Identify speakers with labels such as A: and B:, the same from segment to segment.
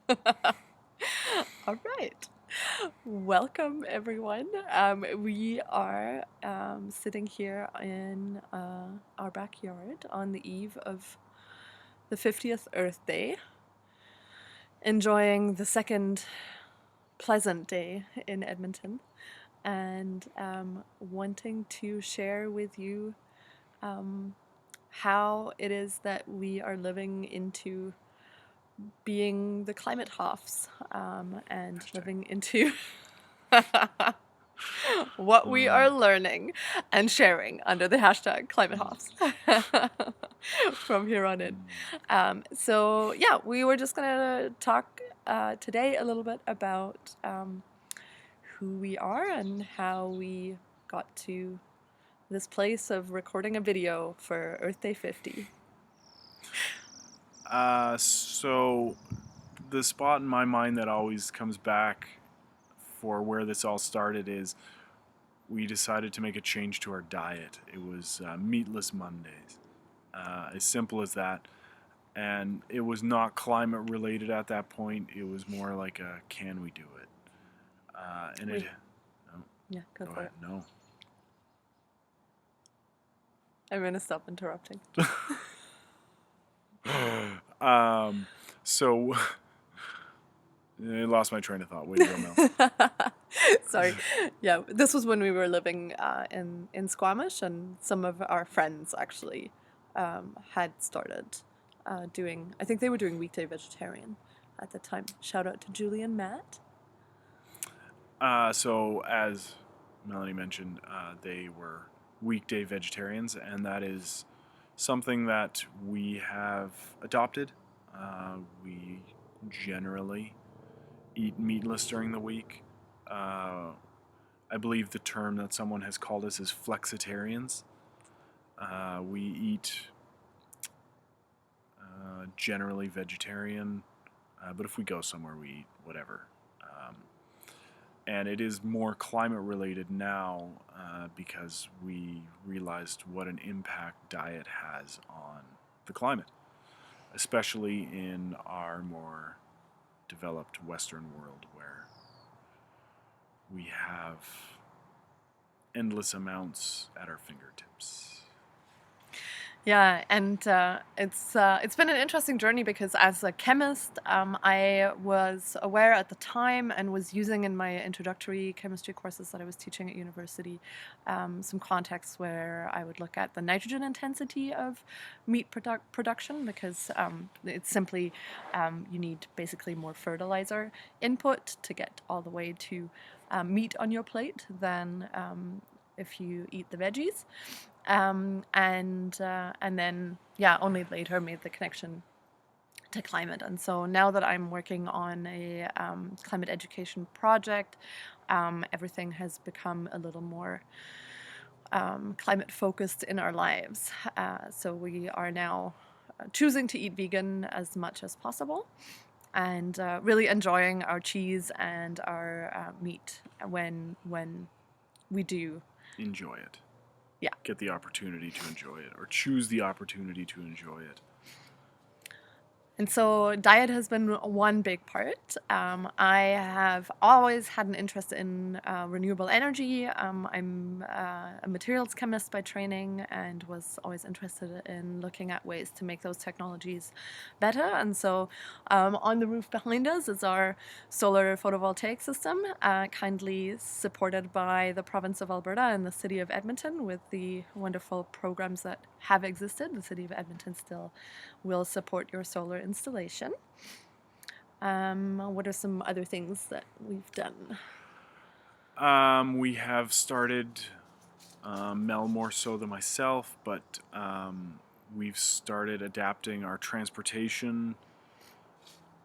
A: All right. Welcome, everyone. We are sitting here in our backyard on the eve of the 50th Earth Day, enjoying the second pleasant day in Edmonton, and wanting to share with you how it is that we are living into being the climate Hoffs and living into what we are learning and sharing under the hashtag climate Hoffs from here on in. So yeah, we were just gonna talk today a little bit about who we are and how we got to this place of recording a video for Earth Day 50.
B: So the spot in my mind that always comes back for where this all started is we decided to make a change to our diet. It was meatless Mondays, as simple as that. And it was not climate related at that point. It was more like a can we do it? And
A: Wait.
B: it. No,
A: Yeah, go for
B: ahead.
A: it.
B: No.
A: I'm gonna stop interrupting.
B: So I lost my train of thought. Way to go, Mel.
A: Sorry. Yeah, this was when we were living in Squamish, and some of our friends actually had started doing, I think they were doing weekday vegetarian at the time. Shout out to Julie and Matt.
B: So as Melanie mentioned, they were weekday vegetarians, and that is something that we have adopted. We generally eat meatless during the week. I believe the term that someone has called us is Flexitarians. We eat generally vegetarian, but if we go somewhere, we eat whatever. And it is more climate related now because we realized what an impact diet has on the climate, especially in our more developed Western world where we have endless amounts at our fingertips.
A: Yeah, and it's been an interesting journey because as a chemist, I was aware at the time and was using in my introductory chemistry courses that I was teaching at university some contexts where I would look at the nitrogen intensity of meat production because it's simply you need basically more fertilizer input to get all the way to meat on your plate than if you eat the veggies. And then only later made the connection to climate. And so now that I'm working on a climate education project, everything has become a little more climate focused in our lives. So we are now choosing to eat vegan as much as possible, and really enjoying our cheese and our meat when we do
B: enjoy it.
A: Yeah.
B: Get the opportunity to enjoy it, or choose the opportunity to enjoy it.
A: And so diet has been one big part. I have always had an interest in renewable energy. I'm a materials chemist by training and was always interested in looking at ways to make those technologies better. And so on the roof behind us is our solar photovoltaic system, kindly supported by the province of Alberta and the city of Edmonton with the wonderful programs that have existed. The city of Edmonton still will support your solar installation. What are some other things that we've done?
B: We have started, Mel more so than myself, but we've started adapting our transportation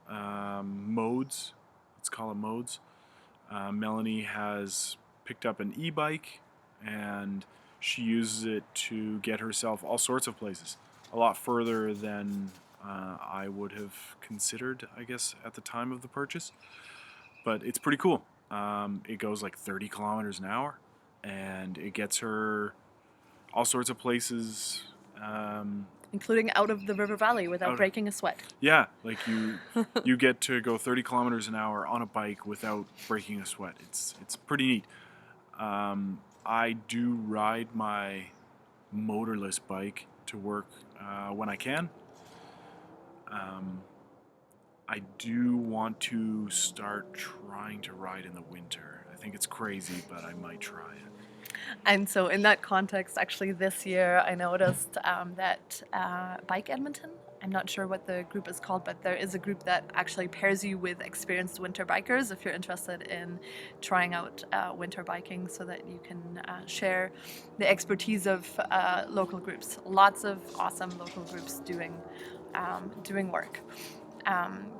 B: modes. Let's call it modes. Melanie has picked up an e-bike, and she uses it to get herself all sorts of places, a lot further than I would have considered, I guess, at the time of the purchase. But it's pretty cool. It goes like 30 kilometers an hour, and it gets her all sorts of places
A: including out of the river valley without breaking a sweat.
B: Yeah, like you get to go 30 kilometers an hour on a bike without breaking a sweat. It's pretty neat. I do ride my motorless bike to work when I can. I do want to start trying to ride in the winter. I think it's crazy, but I might try it.
A: And so in that context, actually this year I noticed that Bike Edmonton, I'm not sure what the group is called, but there is a group that actually pairs you with experienced winter bikers if you're interested in trying out winter biking, so that you can share the expertise of local groups. Lots of awesome local groups doing work.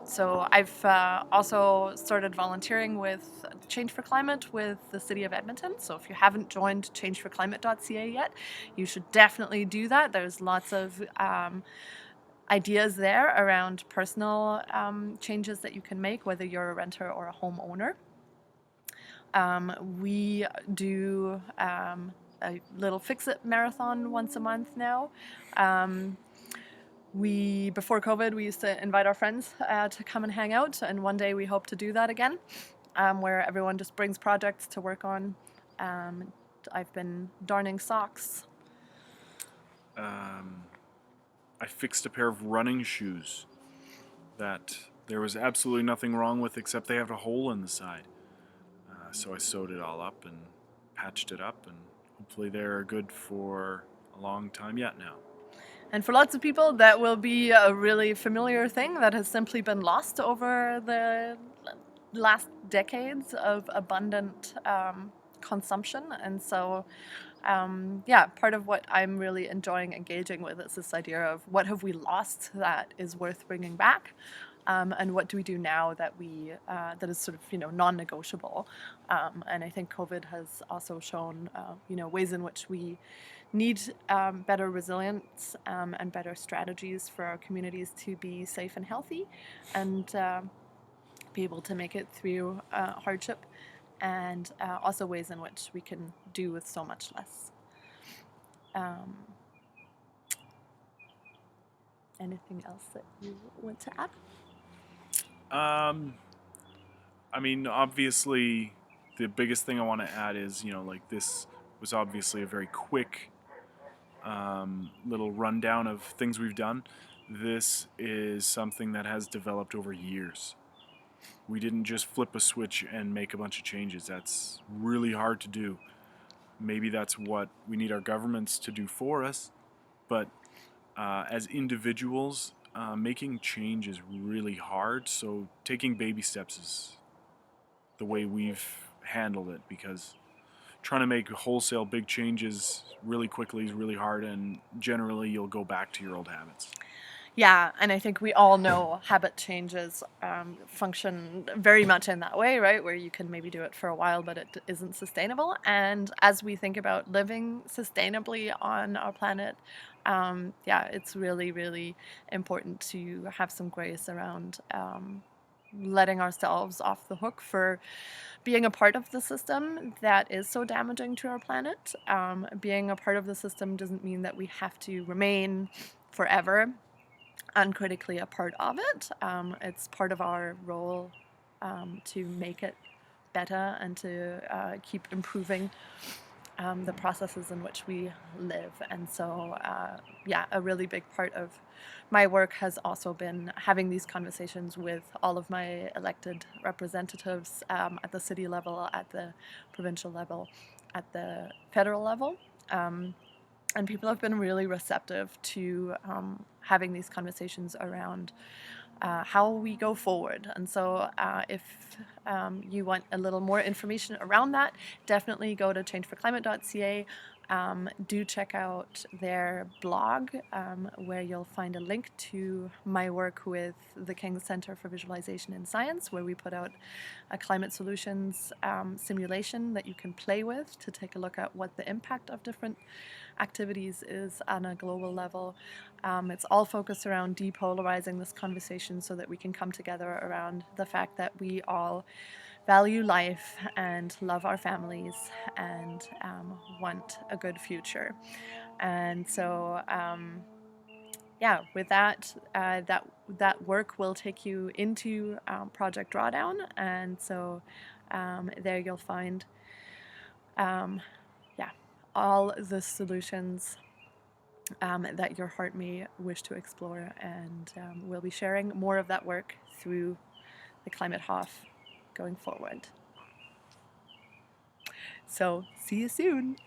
A: So I've also started volunteering with Change for Climate with the city of Edmonton. So if you haven't joined changeforclimate.ca yet, you should definitely do that. There's lots of ideas there around personal changes that you can make, whether you're a renter or a homeowner. We do a little Fix-It marathon once a month now. Before COVID, we used to invite our friends to come and hang out, and one day we hope to do that again, where everyone just brings projects to work on. I've been darning socks.
B: I fixed a pair of running shoes that there was absolutely nothing wrong with, except they have a hole in the side. So I sewed it all up and patched it up, and hopefully they're good for a long time yet now.
A: And for lots of people, that will be a really familiar thing that has simply been lost over the last decades of abundant consumption. And so, part of what I'm really enjoying engaging with is this idea of what have we lost that is worth bringing back, and what do we do now that that is sort of non-negotiable. And I think COVID has also shown ways in which we need better resilience and better strategies for our communities to be safe and healthy, and be able to make it through hardship, and also ways in which we can do with so much less. Anything else that you want to add?
B: I mean, obviously, the biggest thing I want to add is, this was obviously a very quick little rundown of things we've done. This is something that has developed over years. We didn't just flip a switch and make a bunch of changes. That's really hard to do. Maybe that's what we need our governments to do for us, but as individuals, making change is really hard, so taking baby steps is the way we've handled it, because trying to make wholesale big changes really quickly is really hard, and generally you'll go back to your old habits.
A: Yeah, and I think we all know habit changes function very much in that way, right? Where you can maybe do it for a while, but it isn't sustainable. And as we think about living sustainably on our planet, it's really, really important to have some grace around letting ourselves off the hook for being a part of the system that is so damaging to our planet. Being a part of the system doesn't mean that we have to remain forever uncritically a part of it. It's part of our role to make it better and to keep improving the processes in which we live. And so, a really big part of my work has also been having these conversations with all of my elected representatives at the city level, at the provincial level, at the federal level. And people have been really receptive to having these conversations around how we go forward. And so if you want a little more information around that, definitely go to changeforclimate.ca. Do check out their blog, where you'll find a link to my work with the King's Centre for Visualization in Science, where we put out a climate solutions simulation that you can play with to take a look at what the impact of different activities is on a global level. It's all focused around depolarizing this conversation so that we can come together around the fact that we all value life and love our families and want a good future. And so with that, that work will take you into Project Drawdown, and so there you'll find all the solutions that your heart may wish to explore, and we'll be sharing more of that work through the Climate Hoff going forward. So see you soon.